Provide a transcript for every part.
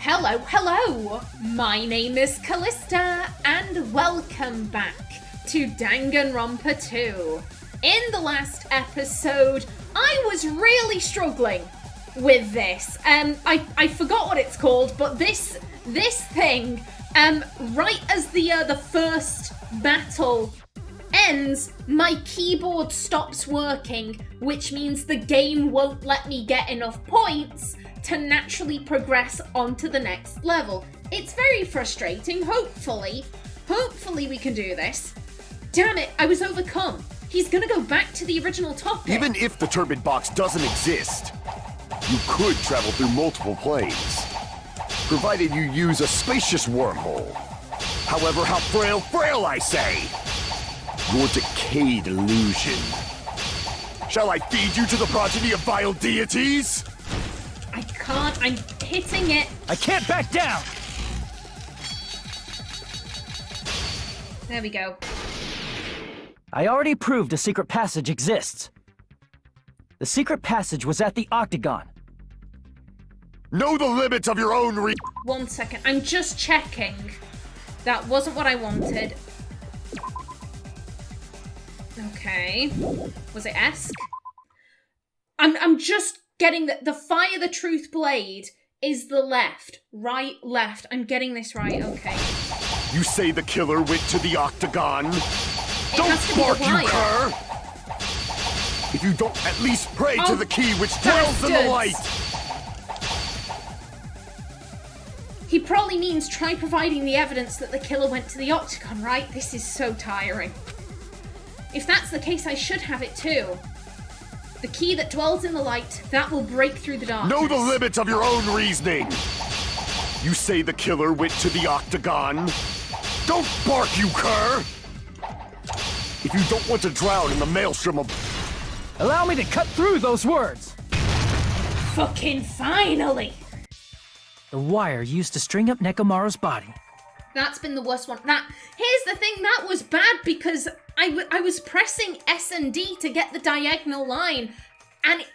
Hello! My name is Callista, and welcome back to Danganronpa 2. In the last episode, I was really struggling with this. I forgot what it's called, but this thing, right as the first battle ends, my keyboard stops working, which means the game won't let me get enough points to naturally progress onto the next level. It's very frustrating. Hopefully we can do this. Damn it, I was overcome. He's gonna go back to the original topic. Even if the turbid box doesn't exist, you could travel through multiple planes, provided you use a spacious wormhole. However, how frail I say! Your decayed illusion. Shall I feed you to the progeny of vile deities? I can't, I'm hitting it. I can't back down! There we go. I already proved a secret passage exists. The secret passage was at the Octagon. Know the limits of your own 1 second, I'm just checking. That wasn't what I wanted. Okay. Was it Esk? I'm just getting the fire the truth blade is the left. Right, left. I'm getting this right, okay. You say the killer went to the Octagon? It Don't has to be bark, the you wire. cur! If you don't at least pray Oh, to the key which dwells in the bastards. light! He probably means try providing the evidence that the killer went to the Octagon, right? This is so tiring. If that's the case, I should have it too. The key that dwells in the light, that will break through the darkness. Know the limits of your own reasoning! You say the killer went to the Octagon? Don't bark, you cur! If you don't want to drown in the maelstrom of... Allow me to cut through those words! Fucking finally! The wire used to string up Nekomaru's body. That's been the worst one. Here's the thing, that was bad because I was pressing S and D to get the diagonal line, and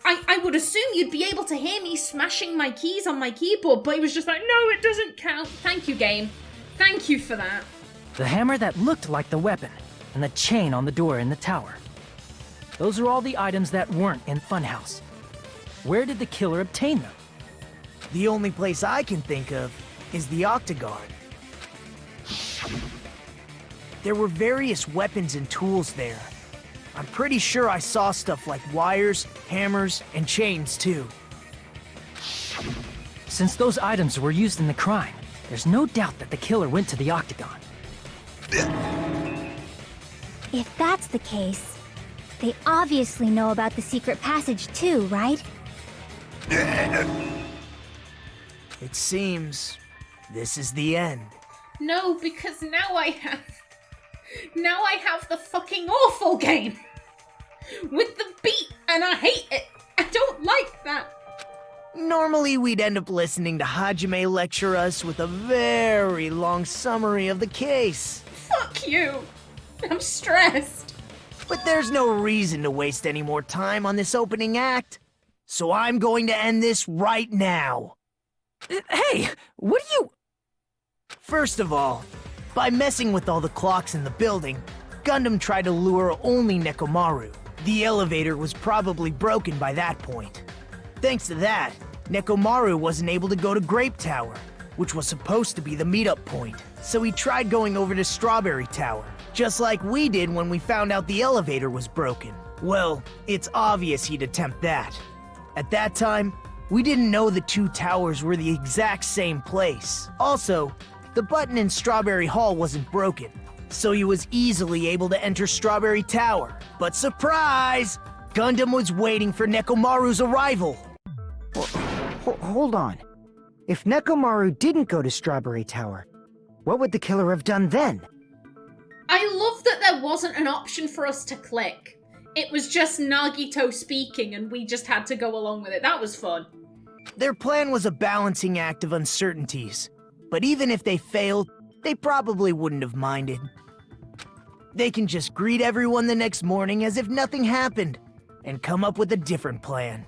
I would assume you'd be able to hear me smashing my keys on my keyboard, but it was just like, no, it doesn't count. Thank you, game. Thank you for that. The hammer that looked like the weapon, and the chain on the door in the tower. Those are all the items that weren't in Funhouse. Where did the killer obtain them? The only place I can think of is the Octagon. There were various weapons and tools there. I'm pretty sure I saw stuff like wires, hammers, and chains too. Since those items were used in the crime, there's no doubt that the killer went to the Octagon. If that's the case, they obviously know about the secret passage too, right? It seems this is the end. No, because now I have the fucking awful game with the beat, and I hate it. I don't like that. Normally we'd end up listening to Hajime lecture us with a very long summary of the case. Fuck you. I'm stressed. But there's no reason to waste any more time on this opening act. So I'm going to end this right now. Hey, what are you... First of all, by messing with all the clocks in the building, Gundham tried to lure only Nekomaru. The elevator was probably broken by that point. Thanks to that, Nekomaru wasn't able to go to Grape Tower, which was supposed to be the meetup point. So he tried going over to Strawberry Tower, just like we did when we found out the elevator was broken. Well, it's obvious he'd attempt that. At that time, we didn't know the two towers were the exact same place. Also, the button in Strawberry Hall wasn't broken, so he was easily able to enter Strawberry Tower. But surprise! Gundham was waiting for Nekomaru's arrival. Hold on. If Nekomaru didn't go to Strawberry Tower, what would the killer have done then? I love that there wasn't an option for us to click. It was just Nagito speaking and we just had to go along with it. That was fun. Their plan was a balancing act of uncertainties, but even if they failed, they probably wouldn't have minded. They can just greet everyone the next morning as if nothing happened, and come up with a different plan.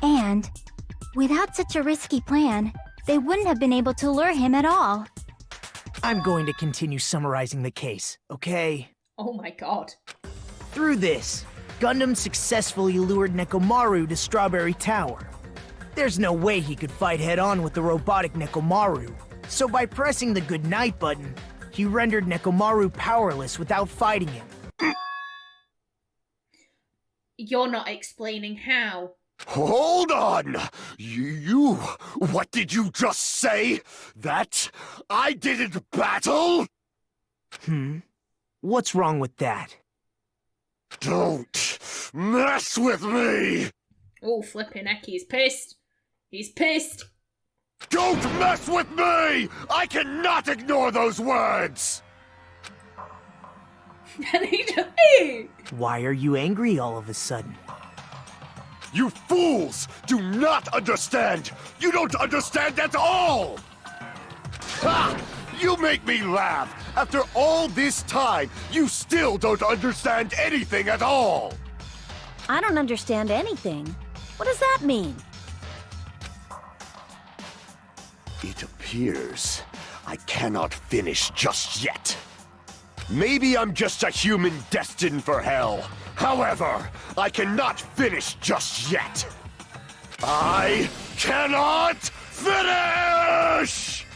And, without such a risky plan, they wouldn't have been able to lure him at all. I'm going to continue summarizing the case, okay? Oh my god. Through this, Gundham successfully lured Nekomaru to Strawberry Tower. There's no way he could fight head-on with the robotic Nekomaru, so by pressing the goodnight button, he rendered Nekomaru powerless without fighting him. You're not explaining how. Hold on! What did you just say? That I didn't battle? What's wrong with that? Don't mess with me! Oh, flipping heck, he's pissed. He's pissed. Don't mess with me! I cannot ignore those words! And he just... Why are you angry all of a sudden? You fools do not understand! You don't understand at all! Ha! You make me laugh! After all this time, you still don't understand anything at all! I don't understand anything. What does that mean? It appears I cannot finish just yet. Maybe I'm just a human destined for hell. However, I cannot finish just yet. I cannot finish!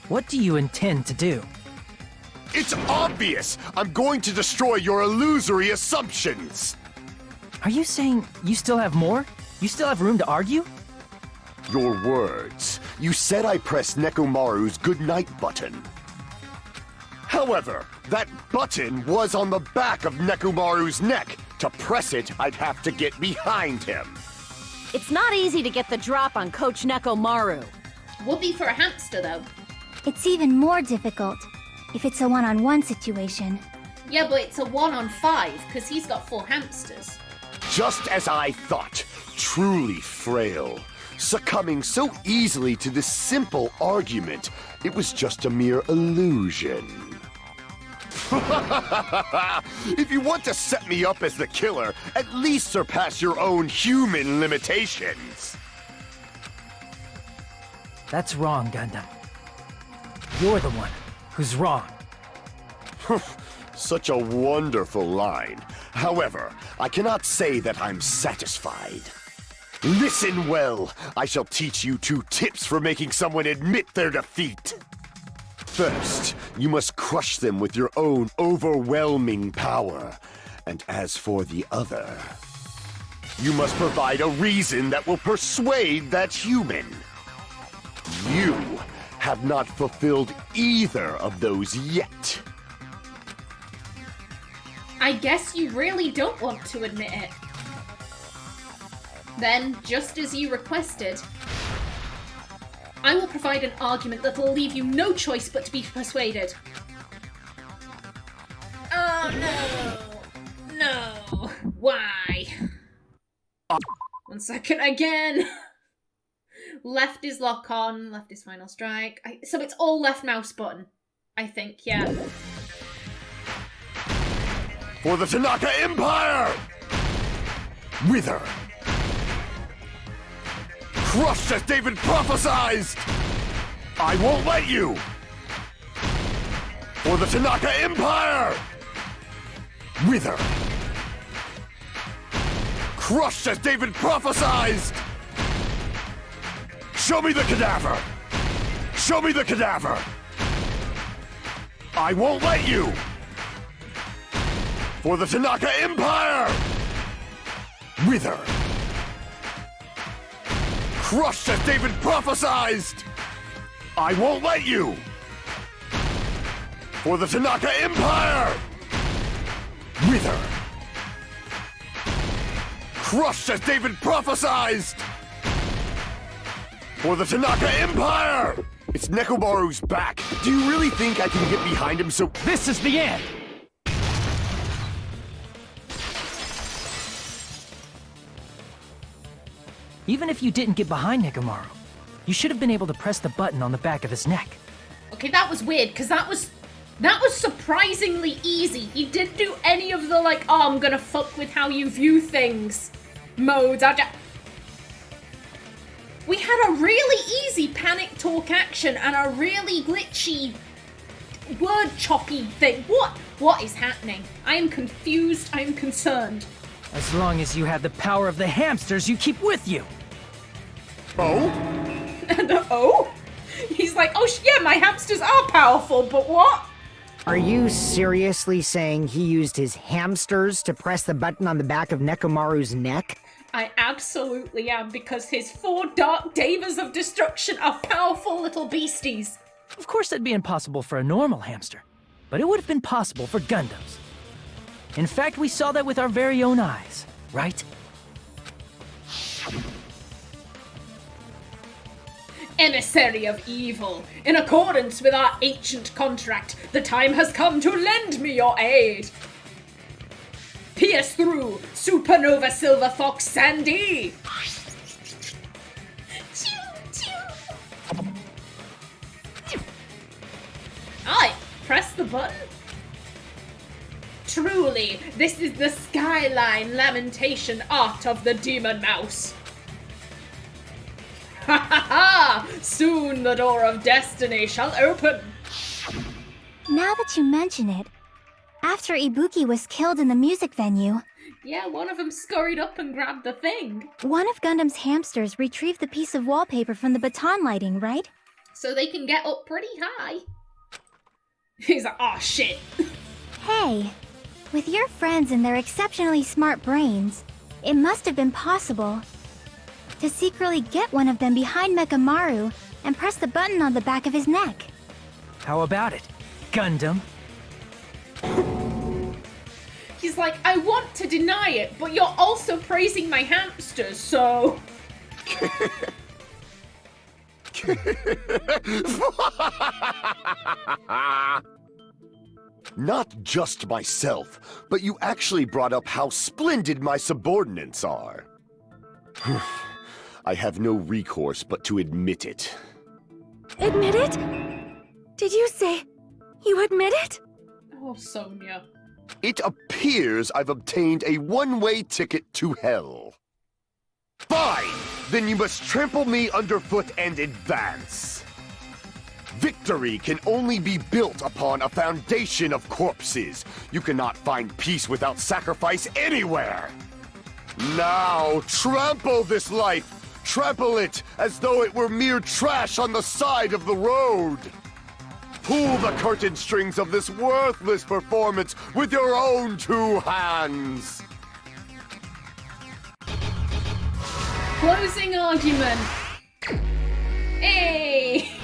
What do you intend to do? It's obvious! I'm going to destroy your illusory assumptions! Are you saying you still have more? You still have room to argue? Your words. You said I pressed Nekomaru's goodnight button. However, that button was on the back of Nekomaru's neck. To press it, I'd have to get behind him. It's not easy to get the drop on Coach Nekomaru. Would be for a hamster, though. It's even more difficult if it's a one-on-one situation. Yeah, but it's a 1-on-5, because he's got 4 hamsters. Just as I thought, truly frail. Succumbing so easily to this simple argument, it was just a mere illusion. If you want to set me up as the killer, at least surpass your own human limitations. That's wrong, Gundham. You're the one who's wrong. Such a wonderful line. However, I cannot say that I'm satisfied. Listen well. I shall teach you 2 tips for making someone admit their defeat. First, you must crush them with your own overwhelming power. And as for the other, you must provide a reason that will persuade that human. You have not fulfilled either of those yet. I guess you really don't want to admit it. Then, just as you requested, I will provide an argument that will leave you no choice but to be persuaded. Oh no! No! Why? 1 second again! Left is lock on, left is final strike. So it's all left mouse button, I think, yeah. For the Tanaka Empire! Wither! Crushed as David prophesied! I won't let you! For the Tanaka Empire! Wither! Crushed as David prophesied! Show me the cadaver! Show me the cadaver! I won't let you! For the Tanaka Empire! Wither! Crushed as David prophesied! I won't let you! For the Tanaka Empire! Wither! Crushed as David prophesied! For the Tanaka Empire! It's Nekomaru's back. Do you really think I can get behind him so— This is the end! Even if you didn't get behind Nekomaru, you should have been able to press the button on the back of his neck. Okay, that was weird, because that was surprisingly easy. He didn't do any of the, like, oh, I'm gonna fuck with how you view things modes. We had a really easy panic talk action and a really glitchy word choppy thing. What is happening? I am confused. I am concerned. As long as you have the power of the hamsters you keep with you. Oh? And oh? He's like, oh yeah, my hamsters are powerful, but what? Are you seriously saying he used his hamsters to press the button on the back of Nekomaru's neck? I absolutely am, because his 4 dark davas of destruction are powerful little beasties. Of course that'd be impossible for a normal hamster, but it would have been possible for Gundams. In fact, we saw that with our very own eyes, right? Emissary of evil, in accordance with our ancient contract, the time has come to lend me your aid. Pierce through, Supernova Silver Fox Sandy! Aye, press the button. Truly, this is the skyline lamentation art of the demon mouse. Ha ha ha! Soon the door of destiny shall open. Now that you mention it, after Ibuki was killed in the music venue, Yeah, one of them scurried up and grabbed the thing. one of Gundam's hamsters retrieved the piece of wallpaper from the baton lighting, right? So they can get up pretty high. He's like, oh shit. Hey, with your friends and their exceptionally smart brains, it must have been possible to secretly get one of them behind Nekomaru and press the button on the back of his neck. How about it, Gundam? He's like, I want to deny it, but you're also praising my hamsters, so... Not just myself, but you actually brought up how splendid my subordinates are. I have no recourse but to admit it. Admit it? Did you say you admit it? Oh, Sonia. It appears I've obtained a one-way ticket to hell. Fine! Then you must trample me underfoot and advance. Victory can only be built upon a foundation of corpses. You cannot find peace without sacrifice anywhere. Now, trample this life. Trample it as though it were mere trash on the side of the road. Pull the curtain strings of this worthless performance with your own 2 hands. Closing argument. Hey!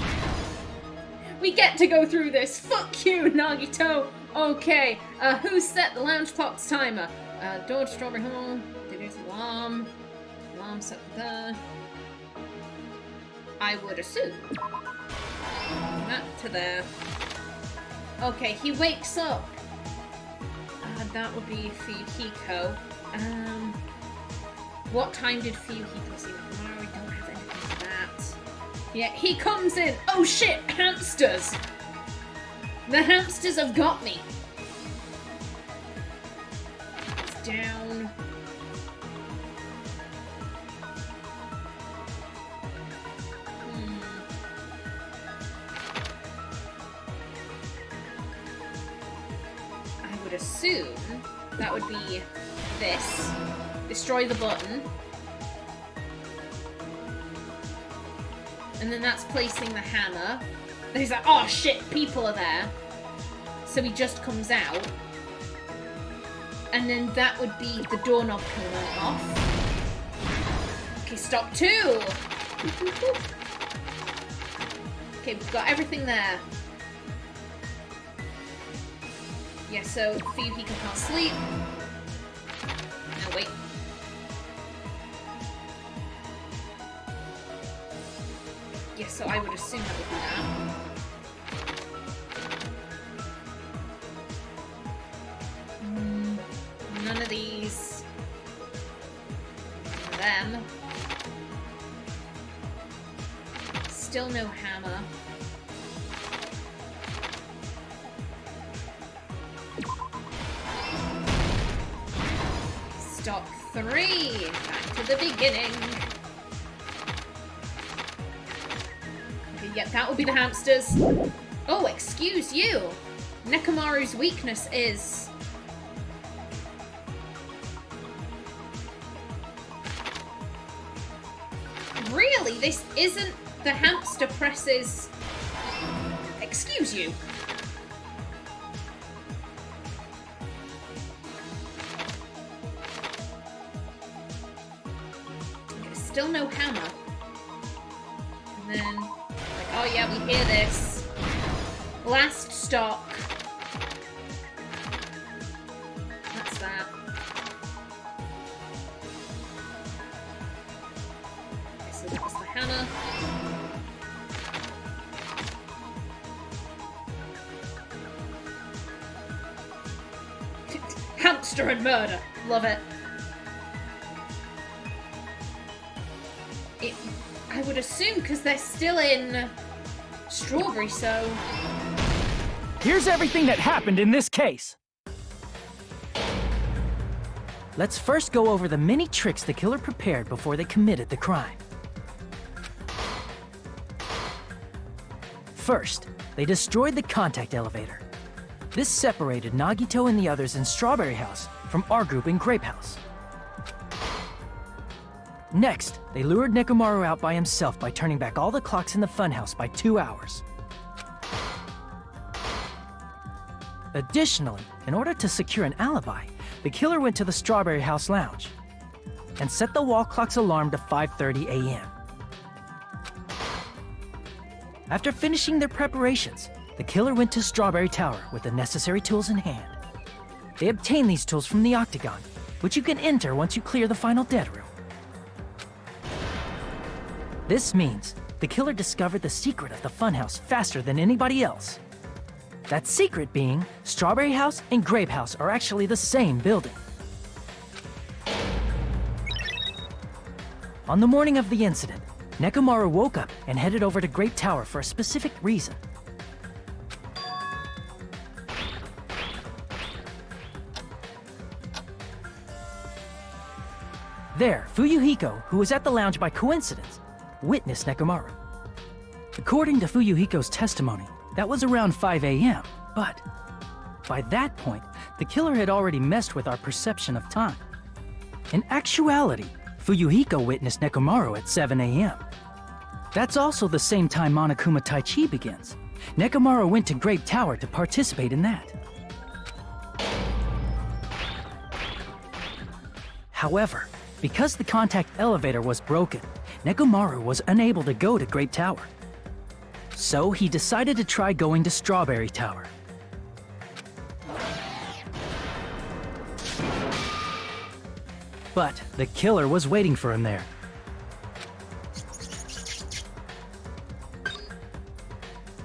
We get to go through this. Fuck you, Nagito. Okay, who set the lounge clock's timer? Door to Strawberry Hall. Did alarm. Alarm set for there. I would assume. That to there. Okay, he wakes up. That would be Fuyuhiko. What time did Fuyuhiko see the tomorrow? We don't have anything for that. Yeah, he comes in. Oh shit, hamsters! The hamsters have got me. It's down. I would assume that would be this. Destroy the button. And then that's placing the hammer. And he's like, oh shit, people are there. So he just comes out. And then that would be the doorknob coming off. Okay, stop 2. Okay, we've got everything there. Yeah, so Fuyuhiko can't sleep. No, wait. Yeah, so I would assume that would be that. None of these. None of them. Still no hammer. Stop 3. Back to the beginning. Yep, that will be the hamsters. Oh, excuse you. Nekomaru's weakness is... Really? This isn't the hamster presses... Excuse you. Okay, still no hammer. And then, like, oh yeah, we hear this. Last stock. That's that. Okay, so that was the hammer. Hamster and murder. Love it. I would assume because they're still in Strawberry, so... Here's everything that happened in this case. Let's first go over the many tricks the killer prepared before they committed the crime. First, they destroyed the contact elevator. This separated Nagito and the others in Strawberry House from our group in Grape House. Next, they lured Nekomaru out by himself by turning back all the clocks in the funhouse by 2 hours. Additionally, in order to secure an alibi, the killer went to the Strawberry House lounge and set the wall clock's alarm to 5:30 a.m. After finishing their preparations, the killer went to Strawberry Tower with the necessary tools in hand. They obtained these tools from the Octagon, which you can enter once you clear the final dead room. This means the killer discovered the secret of the funhouse faster than anybody else. That secret being, Strawberry House and Grape House are actually the same building. On the morning of the incident, Nekomaru woke up and headed over to Grape Tower for a specific reason. There, Fuyuhiko, who was at the lounge by coincidence, witnessed Nekomaru. According to Fuyuhiko's testimony, that was around 5 a.m., but by that point, the killer had already messed with our perception of time. In actuality, Fuyuhiko witnessed Nekomaru at 7 a.m. That's also the same time Monokuma Taichi begins. Nekomaru went to Grape Tower to participate in that. However, because the contact elevator was broken, Nekomaru was unable to go to Grape Tower. So he decided to try going to Strawberry Tower. But the killer was waiting for him there.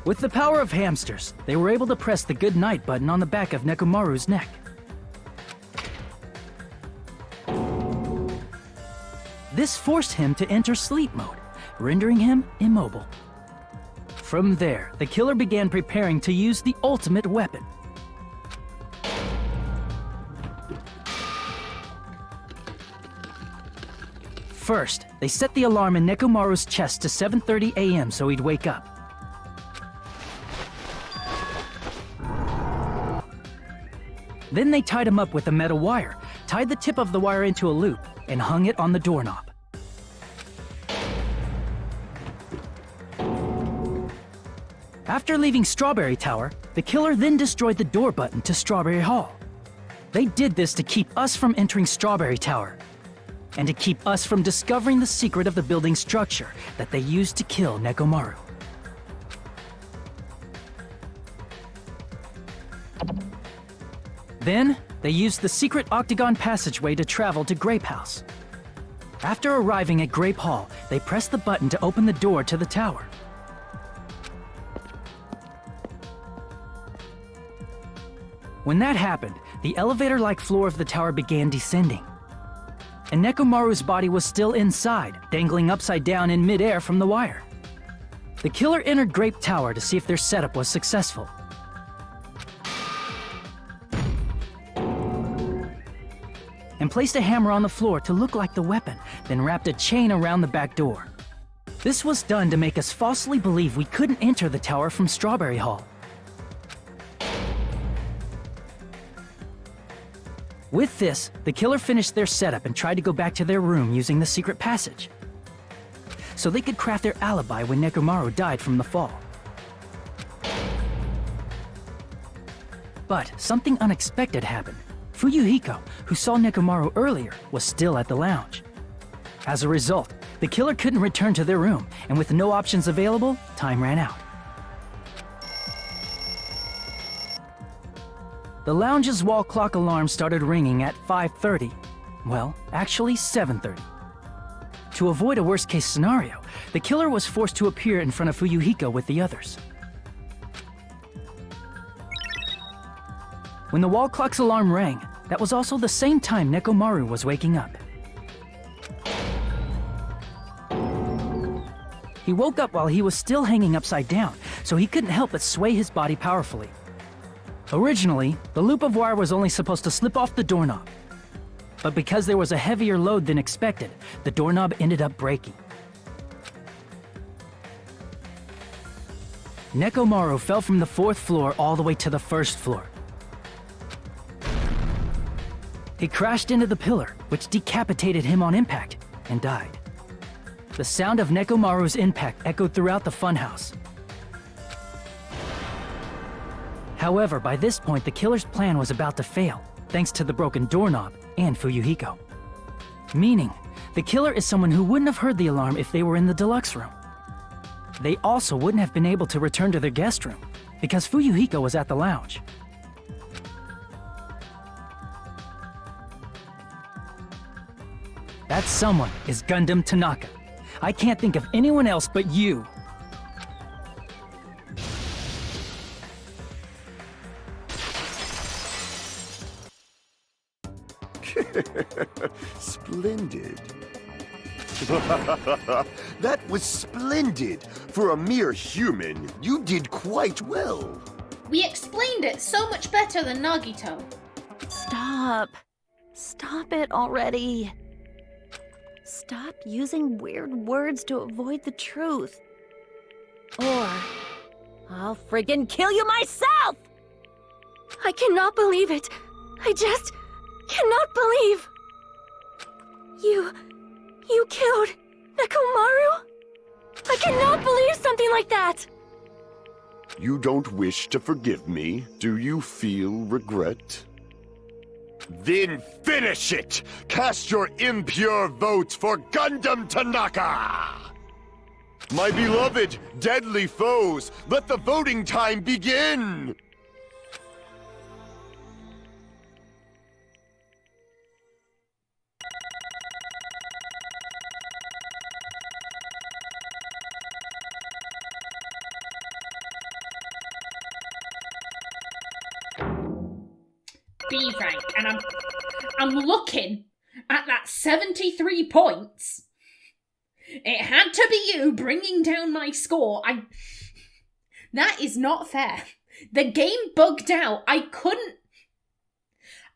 With the power of hamsters, they were able to press the good night button on the back of Nekomaru's neck. This forced him to enter sleep mode, rendering him immobile. From there, the killer began preparing to use the ultimate weapon. First, they set the alarm in Nekomaru's chest to 7:30 a.m. so he'd wake up. Then they tied him up with a metal wire, tied the tip of the wire into a loop, and hung it on the doorknob. After leaving Strawberry Tower, the killer then destroyed the door button to Strawberry Hall. They did this to keep us from entering Strawberry Tower, and to keep us from discovering the secret of the building's structure that they used to kill Nekomaru. Then, they used the secret octagon passageway to travel to Grape House. After arriving at Grape Hall, they pressed the button to open the door to the tower. When that happened, the elevator-like floor of the tower began descending. And Nekomaru's body was still inside, dangling upside down in midair from the wire. The killer entered Grape Tower to see if their setup was successful. And placed a hammer on the floor to look like the weapon, then wrapped a chain around the back door. This was done to make us falsely believe we couldn't enter the tower from Strawberry Hall. With this, the killer finished their setup and tried to go back to their room using the secret passage, so they could craft their alibi when Nekomaru died from the fall. But something unexpected happened. Fuyuhiko, who saw Nekomaru earlier, was still at the lounge. As a result, the killer couldn't return to their room, and with no options available, time ran out. The lounge's wall clock alarm started ringing at 5:30. Well, actually 7:30. To avoid a worst-case scenario, the killer was forced to appear in front of Fuyuhiko with the others. When the wall clock's alarm rang, that was also the same time Nekomaru was waking up. He woke up while he was still hanging upside down, so he couldn't help but sway his body powerfully. Originally, the loop of wire was only supposed to slip off the doorknob. But because there was a heavier load than expected, the doorknob ended up breaking. Nekomaru fell from the 4th floor all the way to the 1st floor. He crashed into the pillar, which decapitated him on impact, and died. The sound of Nekomaru's impact echoed throughout the funhouse. However, by this point, the killer's plan was about to fail, thanks to the broken doorknob and Fuyuhiko. Meaning, the killer is someone who wouldn't have heard the alarm if they were in the deluxe room. They also wouldn't have been able to return to their guest room, because Fuyuhiko was at the lounge. That someone is Gundham Tanaka. I can't think of anyone else but you. Splendid. That was splendid. For a mere human, you did quite well. We explained it so much better than Nagito. Stop. Stop it already. Stop using weird words to avoid the truth. Or I'll friggin' kill you myself! I cannot believe it. I just cannot believe. You killed Nekomaru? I cannot believe something like that! You don't wish to forgive me? Do you feel regret? Then finish it! Cast your impure votes for Gundham Tanaka! My beloved, deadly foes, let the voting time begin! Be frank, and I'm looking at that 73 points. It had to be you bringing down my score. That is not fair. The game bugged out. I couldn't.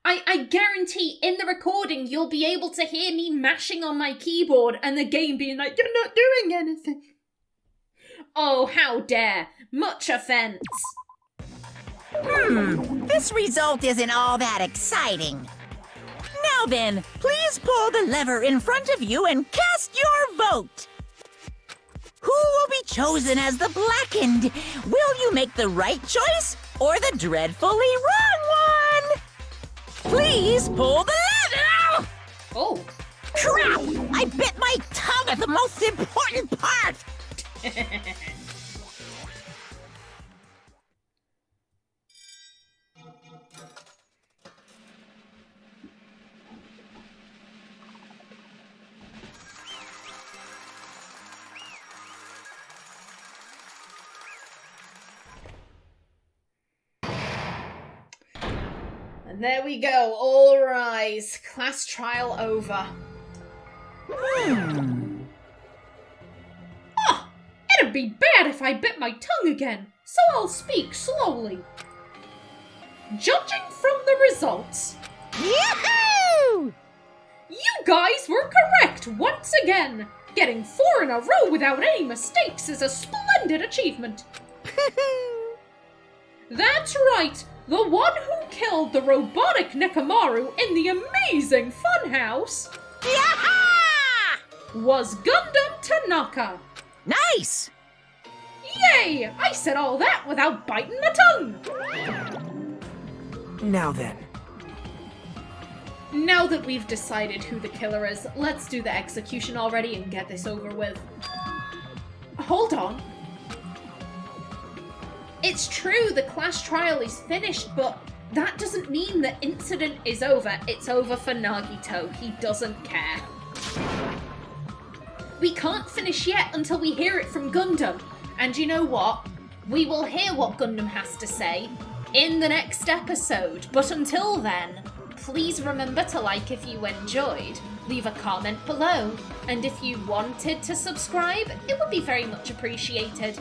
I guarantee in the recording you'll be able to hear me mashing on my keyboard and the game being like, you're not doing anything. Oh, how dare. Much offense. This result isn't all that exciting. Now then, please pull the lever in front of you and cast your vote. Who will be chosen as the blackened? Will you make the right choice or the dreadfully wrong one? Please pull the lever! Oh. Crap! I bit my tongue at the most important part! And there we go. All rise. Class trial over. Oh, it'd be bad if I bit my tongue again, so I'll speak slowly. Judging from the results, Yahoo! you guys were correct once again. Getting 4 in a row without any mistakes is a splendid achievement. That's right, the one who killed the robotic Nekomaru in the amazing funhouse was Gundham Tanaka. Nice! Yay! I said all that without biting my tongue. Now then. Now that we've decided who the killer is, let's do the execution already and get this over with. Hold on. It's true the class trial is finished, but that doesn't mean the incident is over. It's over for Nagito. He doesn't care. We can't finish yet until we hear it from Gundham. And you know what? We will hear what Gundham has to say in the next episode. But until then, please remember to like if you enjoyed, leave a comment below, and if you wanted to subscribe, it would be very much appreciated.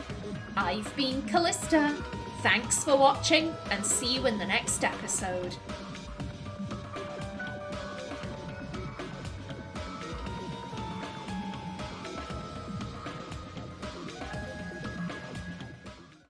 I've been Callista. Thanks for watching, and see you in the next episode.